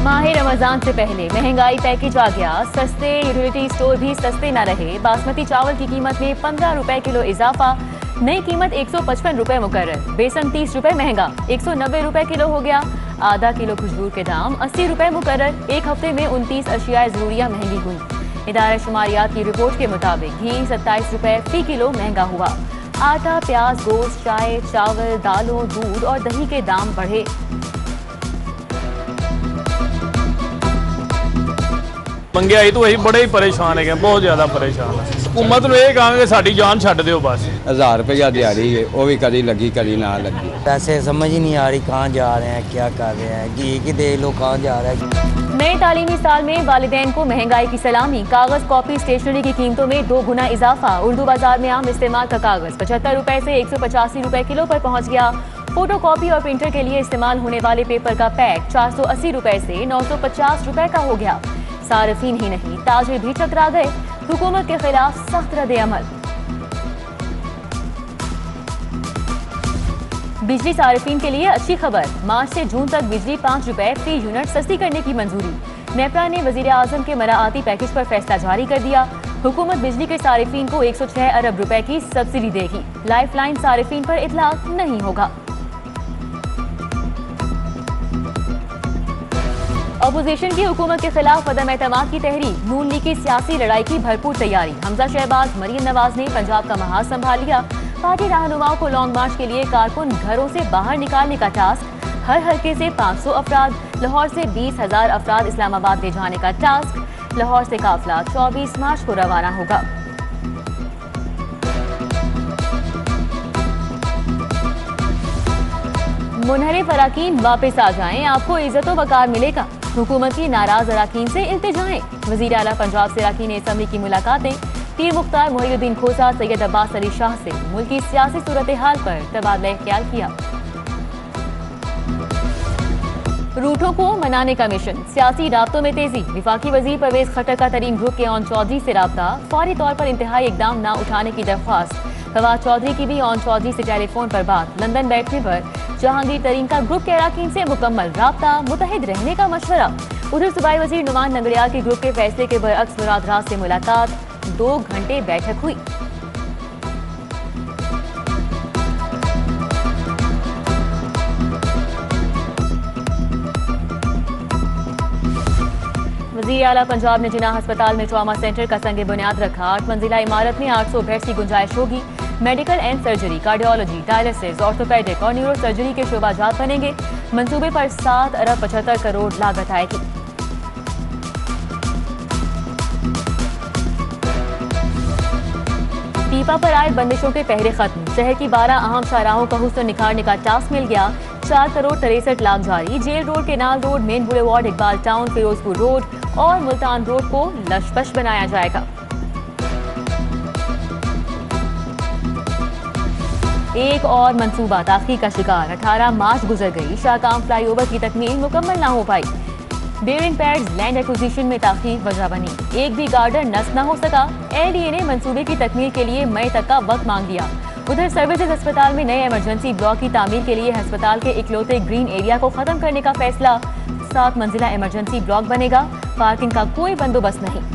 माह रमजान से पहले महंगाई पैकेज आ गया। सस्ते यूटिलिटी स्टोर भी सस्ते न रहे। बासमती चावल की कीमत में 15 रुपए किलो इजाफा। नई कीमत 155 रुपए मुकर्रर। बेसन 30 रुपए महंगा, 190 रुपए किलो हो गया। आधा किलो खुशबू के दाम 80 रुपए मुकर्रर। एक हफ्ते में 29 अशियाए जरूरिया महंगी हुई। इदारा शुमारियात की रिपोर्ट के मुताबिक घी 27 रुपए फी किलो महंगा हुआ। आटा, प्याज, गोश्त, चाय, चावल, दालों, दूध और दही के दाम बढ़े। मंहगाई तो वही बड़े ही परेशान है, बहुत ज्यादा परेशान है। हुकूमत को यह कहांगे साडी जान छड्ड दिओ बस। 1000 रुपया दिहाड़ी है, वो भी कभी लगी कभी ना लगी। पैसे समझ ही नहीं आ रही कहाँ जा रहे हैं, क्या कर रहे हैं। घी की दे लो, कहाँ जा रहा है। नए तालीमी साल में वालिदैन को महंगाई की सलामी। कागज, कॉपी, स्टेशनरी की कीमतों में 2 गुना इजाफा। उर्दू बाजार में आम इस्तेमाल का कागज 75 रुपए से 185 रुपए किलो पर पहुंच गया। फोटो कॉपी और प्रिंटर के लिए इस्तेमाल होने वाले पेपर का पैक 480 रुपए से 950 रुपए का हो गया। सार्फिन ही नहीं, ताजिर भी टकरा गए। हुकूमत के खिलाफ सख्त रद्द-ए-अमल। बिजली सार्फिन के लिए अच्छी खबर। मार्च से जून तक बिजली 5 रुपए फी यूनिट सस्ती करने की मंजूरी। नेपरा ने वजीर आजम के मराआती पैकेज पर फैसला जारी कर दिया। हुकूमत बिजली के सार्फिन को 106 अरब रुपए की सब्सिडी देगी। लाइफलाइन सार्फिन पर इतलाक नहीं होगा। अपोजिशन की हुकूमत के खिलाफ अदम एतमाद की तहरीक। नून लीग की सियासी लड़ाई की भरपूर तैयारी। हमजा शहबाज, मरियम नवाज ने पंजाब का महाज संभाल लिया। पार्टी रहनुमाओं को लॉन्ग मार्च के लिए कारकुन घरों से बाहर निकालने का टास्क। हर हल्के से 500 अफराद, लाहौर से 20,000 अफराद इस्लामाबाद ले जाने का टास्क। लाहौर से काफिला 24 मार्च को रवाना होगा। मुनहरिफ अराकीन वापस आ जाएं, आपको इज्जत वकार मिलेगा। हुकूमत की नाराज अराकीन से इल्तिजाएं। वजीर आला पंजाब से अराकीन असम्बली की मुलाकातें। पीर मुख्तार मोहिउद्दीन खोसा, सैयद अब्बास अली शाह से मुल्क की सियासी सूरत हाल पर तबादला ख्याल किया। रूठों को मनाने का मिशन। सियासी राब्तों में तेजी। विफाकी वजीर परवेज खट्टर का तरीन ग्रुप के ऑन चौधरी से राब्ता। फौरी तौर पर इंतहाई इकदाम न उठाने की दरख्वास्त। फवाद चौधरी की भी ऑन चौधरी से टेलीफोन पर बात। लंदन बैठने पर जहांगीर तरीन का ग्रुप के अराकीन से मुकम्मल राब्ता, मुतहिद रहने का मशवरा। उधर सूबाई वजीर नुमान नंगड़ियाल के ग्रुप के फैसले के बरअक्स मुराद राज से मुलाकात। 2 घंटे बैठक हुई। वज़ीर आला पंजाब ने जिन्ना अस्पताल में ट्रॉमा सेंटर का संग बुनियाद रखा। 8 मंजिला इमारत में 800 बेड्स की गुंजाइश होगी। Medical and surgery, cardiology, dialysis, orthopaedic और न्यूरो सर्जरी के शोबाजात बनेंगे। मंसूबे पर 7 अरब 75 करोड़ लागत आएगी। पीपा पर आए बंदिशों के पहरे खत्म। शहर की 12 अहम शाहराहों का हुस्न निखारने का टास्क मिल गया। 4 करोड़ 63 लाख जारी। Jail road, canal road, main boulevard, Iqbal town, Ferozepur road और मुल्तान रोड को लशपश बनाया जाएगा। एक और मंसूबा ताख़ीर का शिकार। 18 मार्च गुजर गई। शाहकाम फ्लाईओवर की तकमील मुकम्मल ना हो पाई। बेयरिंग पैड्स लैंड एक्विजिशन में ताख़ीर वजह बनी। एक भी गार्डर नस्ब न हो सका। LDA ने मंसूबे की तकमील के लिए मई तक का वक्त मांग लिया। उधर सर्विसेज अस्पताल में नए इमरजेंसी ब्लॉक की तामीर के लिए अस्पताल के इकलौते ग्रीन एरिया को खत्म करने का फैसला। 7 मंजिला इमरजेंसी ब्लॉक बनेगा। पार्किंग का कोई बंदोबस्त नहीं।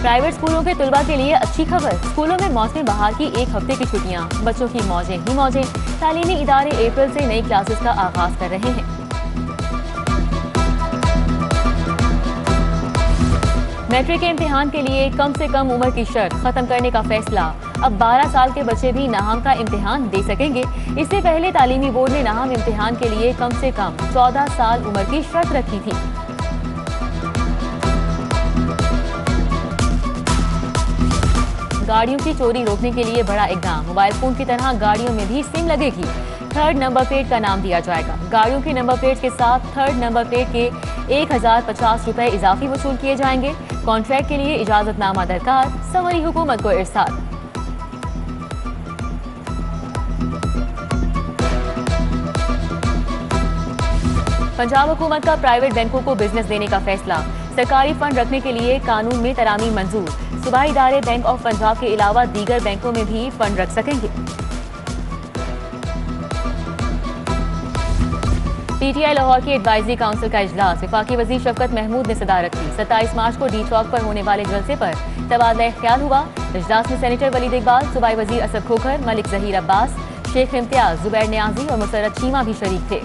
प्राइवेट स्कूलों के तुलबा के लिए अच्छी खबर। स्कूलों में मौसमी बहार की 1 हफ्ते की छुट्टियां। बच्चों की मौजें ही मौजें। तालीमी इदारे अप्रैल से नई क्लासेस का आगाज कर रहे हैं। मैट्रिक के इम्तिहान के लिए कम से कम उम्र की शर्त खत्म करने का फैसला। अब 12 साल के बच्चे भी नाहम का इम्तिहान दे सकेंगे। इससे पहले तालीमी बोर्ड ने नाहम इम्तिहान के लिए कम से कम 14 साल उम्र की शर्त रखी थी। गाड़ियों की चोरी रोकने के लिए बड़ा इकदाम। मोबाइल फोन की तरह गाड़ियों में भी सिम लगेगी। 3rd नंबर प्लेट का नाम दिया जाएगा। गाड़ियों की नंबर प्लेट के साथ 3rd नंबर प्लेट के 1050 रुपए इजाफी वसूल किए जाएंगे। कॉन्ट्रैक्ट के लिए इजाजतनामा दरकार। सवरी हुकूमत को इरसाल। पंजाब हुकूमत का प्राइवेट बैंकों को बिजनेस देने का फैसला। सरकारी फंड रखने के लिए कानून में तरामीम मंजूर। सूबाई इदारे बैंक ऑफ पंजाब के अलावा दीगर बैंकों में भी फंड रख सकेंगे। पीटीआई लाहौर की एडवाइजरी काउंसिल का इजलास वफाकी वजीर शफकत महमूद ने सदारत की। 27 मार्च को डी चौक पर होने वाले जलसे पर तबादला ख्याल हुआ। इजलास में सेनेटर वलीद इकबाल, सूबाई वजीर असद खोखर, मलिक जहीर अब्बास, शेख इम्तियाज, जुबैर नियाजी और मुसर्रत चीमा भी शरीक थे।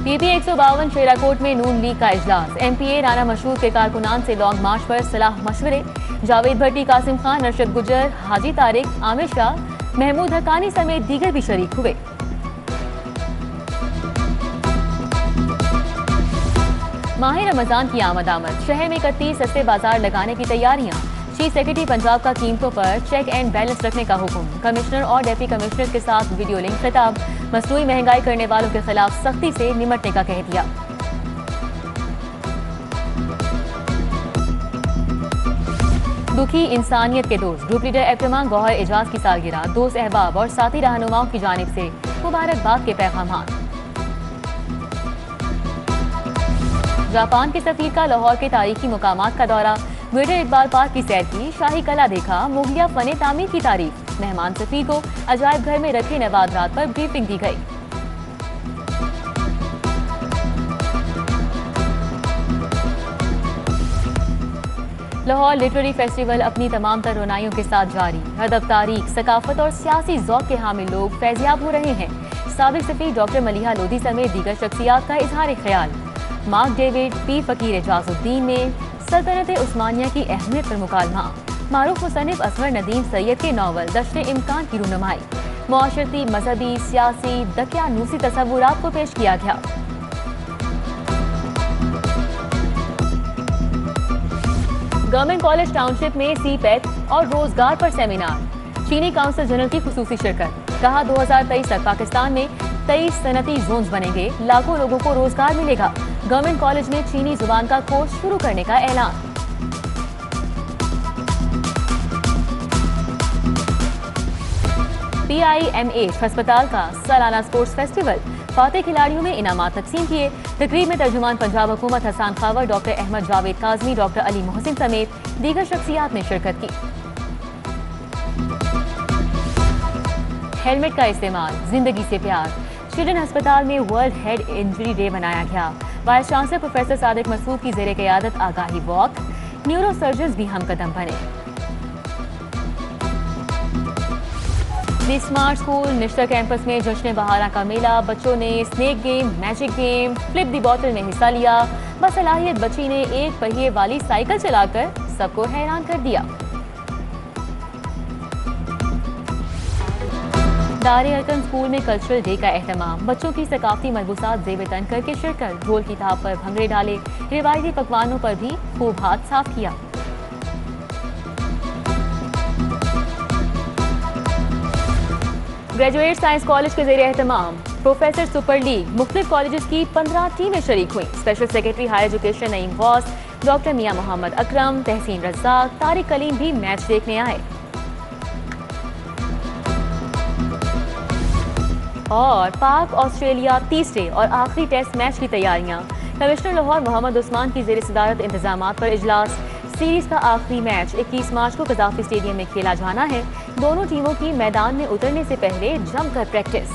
पीपी 152 शेराकोट में नून लीग का इजलास। एमपीए राना मशहूर के कारकुनान से लॉन्ग मार्च पर सलाह मशवरे। जावेद भट्टी, कासिम खान, अरशद गुजर, हाजी तारिक, आमिर शाह, महमूद हकानी समेत दीगर भी शरीक हुए। माह रमजान की आमद। शहर में 31 सस्ते बाजार लगाने की तैयारियां। चीफ सेक्रेटरी पंजाब का कीमतों पर चेक एंड बैलेंस रखने का हुक्म। कमिश्नर और डिप्टी कमिश्नर के साथ वीडियो लिंक खिताब। मसनूई महंगाई करने वालों के खिलाफ सख्ती से निमटने का कह दिया। दुखी इंसानियत के दोस्त ग्रुप लीडर एब्रमान गौहर एजाज की सालगिरह। दोस्त अहबाब और साथी रहनुमाओं की जानिब से मुबारकबाद के पैगाम। जापान के सफीर का लाहौर के तारीखी मुकामात का दौरा। ग्रेटर इकबाल पार्क की सैर की, शाही कला देखा, मुगलिया फने तामीर की तारीफ। मेहमान सफीर को अजायब घर में रखे नवादरात पर ब्रीफिंग दी गई। लाहौर लिटरेरी फेस्टिवल अपनी तमाम तर रोनाइयों के साथ जारी। अदब, तारीख, सकाफत और सियासी ज़ौक़ के हामिल लोग फैज़याब हो रहे हैं। साबिक़ सफ़ीर डॉक्टर मलिहा लोधी समेत दीगर शख्सियात का इजहार ख्याल। मार्क डेविड, पीर फ़कीर एजाजुद्दीन ने सल्तनत उस्मानिया की अहमियत पर मुकालमा। मारूफ मुसन्निफ असगर नदीम सैयद के नावल दश्त इम्कान की रूनुमाई। मुआशरती, मजहबी, सियासी, दकियानूसी तसव्वुरात को पेश किया गया। गवर्नमेंट कॉलेज टाउनशिप में सीपेट और रोजगार पर सेमिनार। चीनी काउंसिल जनरल की खुसूसी शिरकत। कहा 2023 तक पाकिस्तान में 23 सनती जोन्स बनेंगे, लाखों लोगों को रोजगार मिलेगा। गवर्नमेंट कॉलेज में चीनी जुबान का कोर्स शुरू करने का ऐलान। PIMH अस्पताल का सालाना स्पोर्ट्स फेस्टिवल। फातेह खिलाड़ियों में इनामात तकसीम किए। तकरीब में तर्जुमान पंजाब हुकूमत हसन खावर, डॉक्टर अहमद जावेद काजमी, डॉक्टर अली मोहसिन समेत दीगर शख्सियात ने शिरकत की। हेलमेट का इस्तेमाल, जिंदगी से प्यार। चिल्ड्रन अस्पताल में वर्ल्ड हेड इंजरी डे मनाया गया। Vice chancellor professor Sadiq Masood की ज़ेरे क़यादत आगाही वॉक। न्यूरो सर्जन्स भी हमकदम बने। The smart school Nishtar campus में जश्न बहारा का मेला। बच्चों ने snake game, magic game, flip the बोतल में हिस्सा लिया। बसलाहियत बच्ची ने एक पहिए वाली साइकिल चलाकर सबको हैरान कर दिया। दारे अरकन स्कूल में कल्चरल डे का एहतमाम। बच्चों की सकाफती मलबूसात जेब तन करके शिरकत। ढोल की थाप पर भंगड़े डाले। रिवायती पकवानों पर भी खूब हाथ साफ किया। ग्रेजुएट साइंस कॉलेज के ज़ेरे एहतमाम प्रोफेसर सुपर लीग। मुख्तलिफ कॉलेज की 15 टीमें शरीक हुई। Special secretary higher education Naeem Ghaus, doctor Mian Muhammad Akram, Tehseen Razzaq, Tariq Kaleem भी मैच देखने आए। और पाक ऑस्ट्रेलिया तीसरे और आखिरी टेस्ट मैच की तैयारियां। कमिश्नर लाहौर मोहम्मद उस्मान की ज़ेरे सदारत इंतजामात पर इजलास। सीरीज का आखिरी मैच 21 मार्च को कज़ाफ़ी स्टेडियम में खेला जाना है। दोनों टीमों की मैदान में उतरने से पहले जमकर प्रैक्टिस।